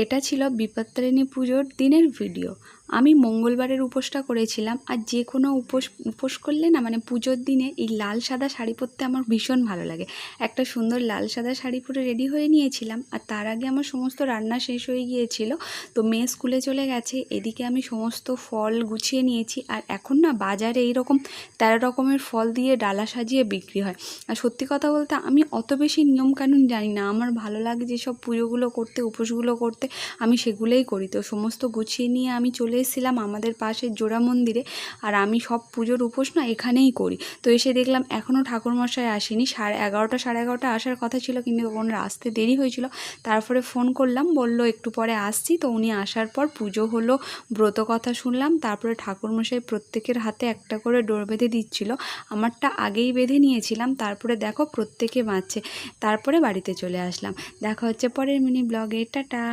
এটা ছিল বিপত্তারিণী পুজোর দিনের ভিডিও। আমি মঙ্গলবারের উপোসটা করেছিলাম। আর যে কোনো উপোস করলে না, মানে পুজোর দিনে এই লাল সাদা শাড়ি পরতে আমার ভীষণ ভালো লাগে। একটা সুন্দর লাল সাদা শাড়ি পরে রেডি হয়ে নিয়েছিলাম। আর তার আগে আমার সমস্ত রান্না শেষ হয়ে গিয়েছিল। তো মেয়ে স্কুলে চলে গেছে, এদিকে আমি সমস্ত ফল গুছিয়ে নিয়েছি। আর এখন না বাজারে এইরকম 13 রকমের ফল দিয়ে ডালা সাজিয়ে বিক্রি হয়। আর সত্যি কথা বলতে আমি অত বেশি নিয়মকানুন জানি না। আমার ভালো লাগে যেসব পুজোগুলো করতে, উপোসগুলো করতে, আমি সেগুলোই করি। তো সমস্ত গুছিয়ে নিয়ে আমি চলে এসেছিলাম আমাদের পাশের জোড়া মন্দিরে। আর আমি সব পুজোর উপোস না এখানেই করি। তো এসে দেখলাম এখনও ঠাকুরমশাই আসেনি। 11:30 11:30 আসার কথা ছিল, কিন্তু ওনার আসতে দেরি হয়েছিল। তারপরে ফোন করলাম, বলল একটু পরে আসছি। তো উনি আসার পর পুজো হলো, ব্রত কথা শুনলাম। তারপরে ঠাকুরমশাই প্রত্যেকের হাতে একটা করে ডোর বেঁধে দিচ্ছিল। আমারটা আগেই বেঁধে নিয়েছিলাম। তারপরে দেখো প্রত্যেকে বাঁধছে। তারপরে বাড়িতে চলে আসলাম। দেখা হচ্ছে পরের মিনি ব্লগে। টাটা।